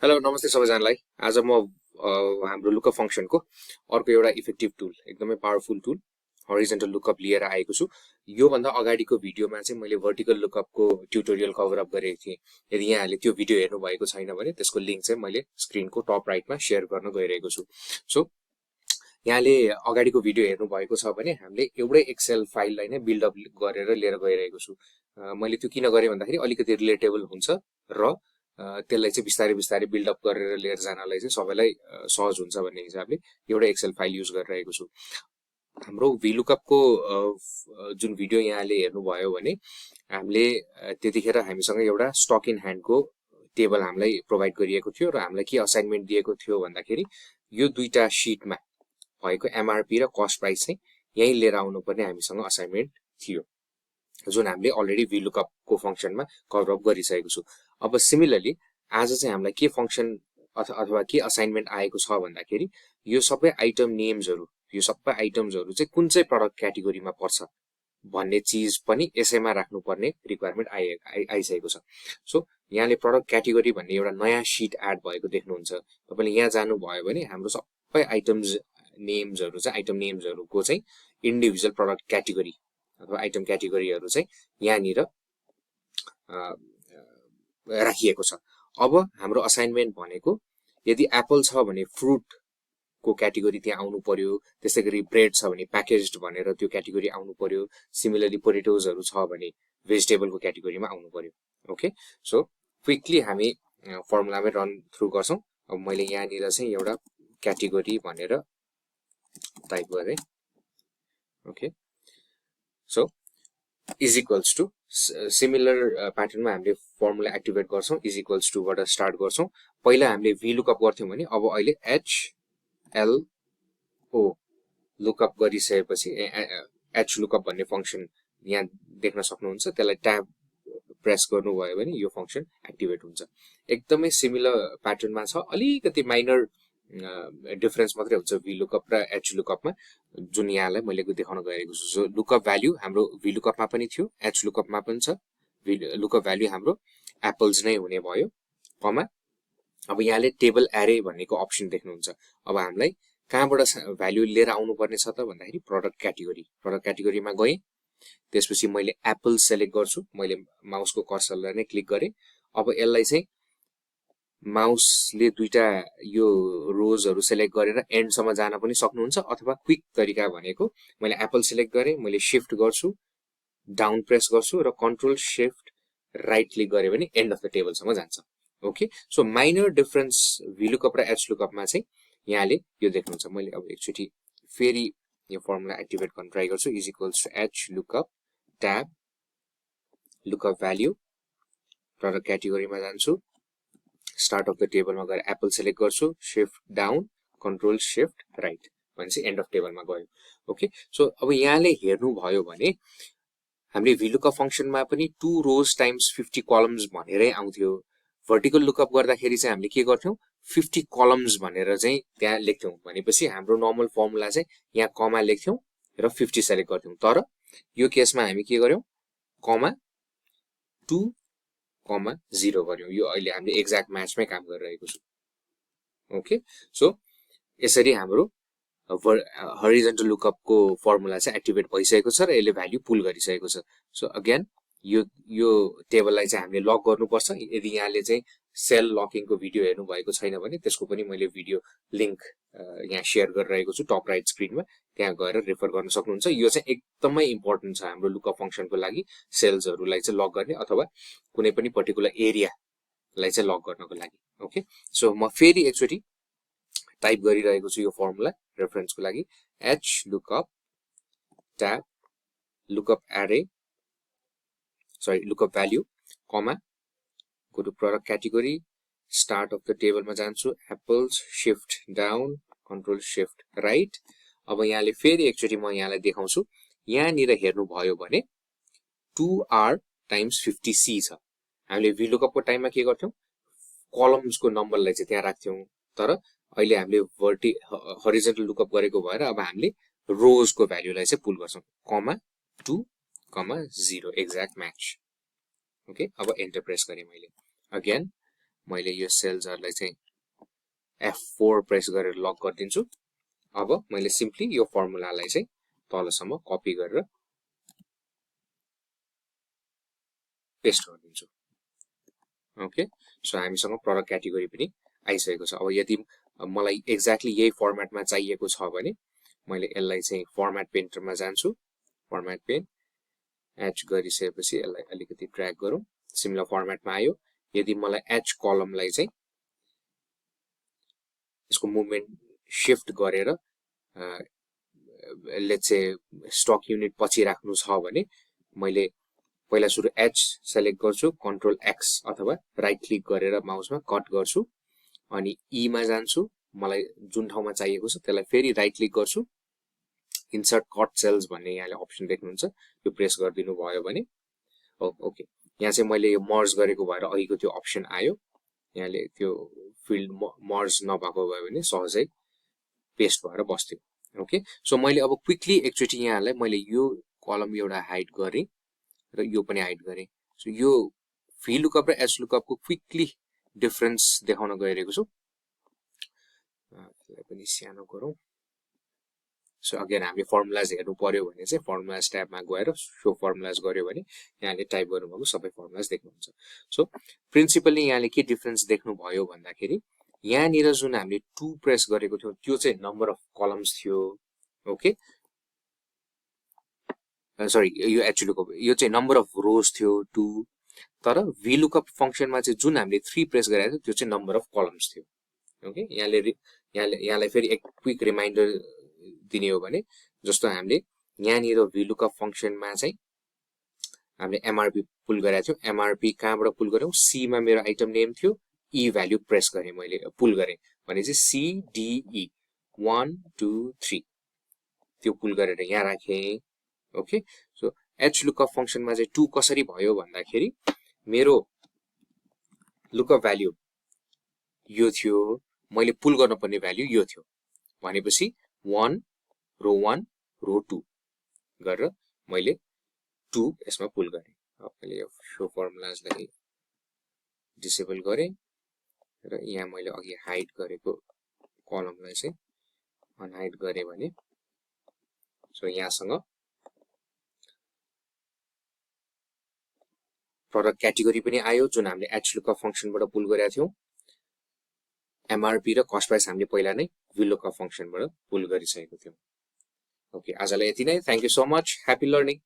Hello नमस्ते सबैजनालाई। आज म हाम्रो लुकअप फंक्शनको अर्को एउटा इफेक्टिभ टुल, एकदमै पावरफुल टुल हरिजन्टल लुकअप लिएर आएको छु। यो भन्दा अगाडिको भिडियोमा चाहिँ मैले भर्टिकल लुकअपको ट्युटोरियल कभर अप गरेको थिएँ। यदि यहाँले त्यो भिडियो हेर्नु भएको छैन भने त्यसको लिंक चाहिँ मैले स्क्रिनको टप राइटमा शेयर गर्न गइरहेको छु। सो यहाँले अगाडिको भिडियो हेर्नु भएको छ भने हामीले एउटै एक्सेल फाइललाई नै बिल्ड अप गरेर लिएर गइरहेको छु। मैले त्यो किन गरे भन्दाखेरि अलिकति रिलेटेबल हुन्छ र त्यसलाई चाहिँ बिस्तारै बिस्तारै बिल्ड अप गरेर लिएर जानलाई चाहिँ सबैलाई सहज हुन्छ भन्ने हिसाबले एउटा एक्सेल फाइल युज गरिरहेको छु। हाम्रो VLOOKUP को जुन भिडियो यहाँले हेर्नुभयो भने हामीले त्यतिखेर हामीसँग एउटा स्टक इन ह्यान्ड को टेबल हामीलाई प्रोवाइड गरिएको थियो र हामीलाई के असाइनमेन्ट दिएको थियो भन्दाखेरि यो दुईटा शीटमा भएको एमआरपी र कस्ट प्राइस चाहिँ यही लिएर आउनुपर्ने हामीसँग असाइनमेन्ट थियो, जुन हामीले अलरेडी VLOOKUP को फंक्शनमा कभर अप गरिसकेको छु। अब सिमिलरली आज चाहिँ हामीलाई के फंक्शन अथवा के असाइनमेन्ट आएको छ भन्दाखेरि यो सबै आइटम नेम्सहरु, यो सबै आइटम्सहरु चाहिँ कुन चाहिँ प्रोडक्ट क्याटेगोरीमा पर्छ भन्ने चीज पनि यसैमा राख्नुपर्ने रिक्वायरमेन्ट आइसकेको छ। सो यहाँले प्रोडक्ट क्याटेगोरी भन्ने एउटा नयाँ शीट एड भएको देख्नुहुन्छ। तपाईले यहाँ जानु भयो भने हाम्रो सबै आइटम्स नेम्सहरु चाहिँ आइटम नेम्सहरुको चाहिँ इन्डिभिजुअल प्रोडक्ट क्याटेगोरी अथवा आइटम क्याटेगोरीहरु चाहिँ यहाँनिर राखिएको छ। अब हाम्रो असाइनमेन्ट भनेको यदि एप्पल छ भने फ्रुट को क्याटेगोरी त्यहाँ आउनु पर्यो, त्यसैगरी ब्रेड छ भने प्याकेज्ड भनेर त्यो क्याटेगोरी आउनु पर्यो, सिमिलरली पोटेटोजहरु छ भने भेजिटेबल को क्याटेगोरीमा आउनु पर्यो। ओके, सो क्विकली हामी फर्मुलामै रन थ्रु गर्छौं। अब मैले यहाँनिर चाहिँ एउटा क्याटेगोरी भनेर टाइप गरे। Okay, so is equals to similar प्याटर्नमा हामीले फर्मुला एक्टिभेट गर्छौं। इज इक्वल्स टु बाट स्टार्ट गर्छौं। पहिला हामीले VLOOKUP गर्थ्यौं भने अब अहिले HLO लुकअप गरिसकेपछि HLOOKUP भन्ने फंक्शन यहाँ देख्न सक्नुहुन्छ। त्यसलाई ट्याब प्रेस गर्नुभयो भने यो फंक्शन एक्टिभेट हुन्छ। एकदमै सिमिलर प्याटर्नमा छ, अलिकति माइनर डिफरेन्स मात्रै हुन्छ VLOOKUP र HLOOKUP मा, जुन यहाँलाई मैले देखाउन गएको छु। सो लुकअप भ्यालु हाम्रो VLOOKUP मा पनि थियो, HLOOKUP मा पनि छ। लुकअप भ्यालु हाम्रो एप्पल्स नै हुने भयो, कमा अब यहाँले टेबल एरे भन्नेको अप्सन देख्नुहुन्छ। अब हामीलाई कहाँबाट भ्यालु लिएर आउनु पर्ने छ त भन्दाखेरि प्रोडक्ट क्याटेगोरीमा गए। त्यसपछि मैले एप्पल सिलेक्ट गर्छु। मैले माउसको कर्सरलाई नै क्लिक गरे। अब यसलाई चाहिँ माउसले दुईटा यो रोजहरु सिलेक्ट गरेर एन्ड सम्म जान पनि सक्नुहुन्छ, अथवा क्विक तरिका भनेको मैले एप्पल सिलेक्ट गरे, मैले शिफ्ट गर्छु, डाउन प्रेस गर्छु र कन्ट्रोल शिफ्ट राइट क्लिक गरे भने एन्ड अफ द टेबल सम्म जान्छ। Okay, so minor difference VLOOKUP र HLOOKUP मा चाहिँ यहाँले यो देख्नुहुन्छ। मैले अब एकचोटी फेरि यो फर्मुला एक्टिभेट गर्न ट्राई गर्छु। Is equals to HLOOKUP tab lookup value product क्याटेगोरीमा जान्छु, स्टार्ट अफ द टेबलमा गएर एप्पल सिलेक्ट गर्छु, shift down, control shift right भनेपछि एन्ड अफ टेबलमा गयो। ओके, सो अब यहाँले हेर्नु भयो भने हामीले VLOOKUP फंक्शनमा पनि 2 रोज टाइम्स 50 कलम्स भनेरै आउँथ्यो। भर्टिकल लुकअप गर्दाखेरि चाहिँ हामीले के गर्थ्यौं, 50 कलम्स भनेर चाहिँ त्यहाँ लेख्थ्यौं। भनेपछि हाम्रो नर्मल फर्मुला चाहिँ यहाँ कमा लेख्थ्यौं र 50 सिलेक्ट गर्थ्यौं। तर यो केसमा हामी के गर्यौं, कमा 2 कमा 0 गर्यौं। यो अहिले हामीले एक्ज्याक्ट म्याचमै काम गरिरहेको छु। ओके, सो यसरी हाम्रो हरिजन्टल लुकअप को फर्मुला चाहिँ एक्टिभेट भइसकेको छ र यसले भ्यालु पुल गरिसकेको छ। सो अगेन यो टेबललाई चाहिँ हामीले लक गर्नुपर्छ। यदि यहाँले चाहिँ सेल लकिङको भिडियो हेर्नु भएको छैन भने त्यसको पनि मैले भिडियो लिंक यहाँ शेयर गरिरहेको छु टप राइट स्क्रिनमा, त्यहाँ गएर रेफर गर्न सक्नुहुन्छ। यो चाहिँ एकदमै इम्पोर्टेन्ट छ हाम्रो लुकअप फंक्शनको लागि, सेल्सहरुलाई चाहिँ लक गर्ने अथवा कुनै पनि पर्टिकुलर एरियालाई चाहिँ लक गर्नको लागि। ओके, सो म फेरि एकचोटी टाइप गरिरहेको छु यो फर्मुला रेफरेन्सको लागि। HLOOKUP tab lookup array lookup value comma go to product category, start of the टेबलमा जान्छु, apples, shift down, control shift right. अब यहाँले फेरि एकचोटी म यहाँलाई देखाउँछु। यहाँनिर हेर्नु भयो भने 2R टाइम्स 50C छ। हामीले VLOOKUP को टाइममा के गर्थ्यौं, कलम्सको नम्बरलाई चाहिँ त्यहाँ राख्थ्यौं। तर अहिले हामीले हरिजन्टल लुकअप गरेको भएर अब हामीले रोजको भ्यालुलाई चाहिँ पुल गर्छौं, कमा 2 कमा 0 एक्ज्याक्ट म्याच। ओके, अब एन्टर प्रेस गरे मैले। अगेन मैले यो सेल्सहरुलाई चाहिँ F4 प्रेस गरेर लक गरिदिन्छु अब मैले सिम्पली यो फर्मुलालाई चाहिँ तलसम्म कपी गरेर पेस्ट गरिदिन्छु ओके सो हामीसँग प्रोडक्ट क्याटेगोरी पनि आइसकेको छ अब यदि मलाई एक्ज्याक्टली यही फर्मेटमा चाहिएको छ भने मैले यसलाई चाहिँ फर्मेट पेन्टरमा जान्छु फर्मेट पेन एच गरिसकेपछि यसलाई अलिकति ड्र्याग गरौँ सिमिलर फर्मेटमा आयो यदि मलाई एच कलमलाई चाहिँ यसको मुभमेन्ट शिफ्ट गरेर लेट्स से स्टक युनिट पछि राख्नु छ भने मैले पहिला सुरु एच सेलेक्ट गर्छु कन्ट्रोल एक्स अथवा राइट क्लिक गरेर माउसमा कट गर्छु अनि ई मा जान्छु मलाई जुन ठाउँमा चाहिएको छ त्यसलाई फेरि राइट क्लिक गर्छु इन्सर्ट कट सेल्स भन्ने यहाँले अप्सन देख्नुहुन्छ यो प्रेस गरिदिनु भयो भने ओके यहाँ चाहिँ मैले यो मर्ज गरेको भएर अघिको त्यो अप्सन आयो यहाँले त्यो फिल्ड मर्ज नभएको भयो भने सहजै पेस्ट भएर बस्थ्यो ओके सो मैले अब क्विकली एकचोटी यहाँलाई मैले यो कलम एउटा हाइड गरे र यो पनि हाइड गरे सो यो वी लुकअप र एच लुकअप को क्विकली डिफरेन्स देखाउन गइरहेको छु यसलाई पनि सानो गरौँ सो अगेन हामीले फर्मुलाज हेर्नु पर्यो भने चाहिँ फर्मुलाज ट्याबमा गएर शो फर्मुलाज गर्यो भने यहाँले टाइप गर्नुभएको सबै फर्मुलाज देख्नुहुन्छ सो प्रिन्सिपली यहाँले के डिफरेन्स देख्नु भयो भन्दाखेरि यहाँनिर जुन हामीले 2 प्रेस गरेको थियौं त्यो चाहिँ नम्बर अफ कलम्स थियो ओके सरी यो एच लुकअप यो चाहिँ नम्बर अफ रोज थियो 2 तर वी लुकअप फंक्शनमा चाहिँ जुन हामीले 3 प्रेस गरेको थियो त्यो चाहिँ नम्बर अफ कलम्स थियो ओके यहाँलाई फेरि एक क्विक रिमाइन्डर दिने हो भने जस्तो हामीले यहाँनिर वी लुकअप फंक्शनमा चाहिँ हामीले एमआरपी पुल गरेको थियौं एमआरपी कहाँबाट पुल गर्यौं सी मा मेरो आइटम नेम थियो ई भ्यालु प्रेस गरे मैले पुल गरे भने चाहिँ सी डी ई 1 2 3 त्यो पुल गरेर यहाँ राखे ओके सो एच लुकअप फंक्शनमा चाहिँ 2 कसरी भयो भन्दाखेरि मेरो लुकअप भ्यालु यो थियो मैले पुल गर्नुपर्ने भ्यालु यो थियो भनेपछि 1 रो 1 रो 2 गरेर मैले 2 यसमा पुल गरे अब मैले यो शो फर्मुलाजलाई डिसेबल गरे र यहाँ मैले अघि हाइड गरेको कलमलाई चाहिँ अनहाइड गरे भने सो यहाँसँग प्रोडक्ट क्याटेगोरी पनि आयो जुन हामीले एच लुकअप फंक्शनबाट पुल गरेका थियौं एमआरपी र कस्ट प्राइस हामीले पहिला नै वी लुकअप फंक्शनबाट पुल गरिसकेको थियौं ओके आजलाई यति नै thank you so much happy learning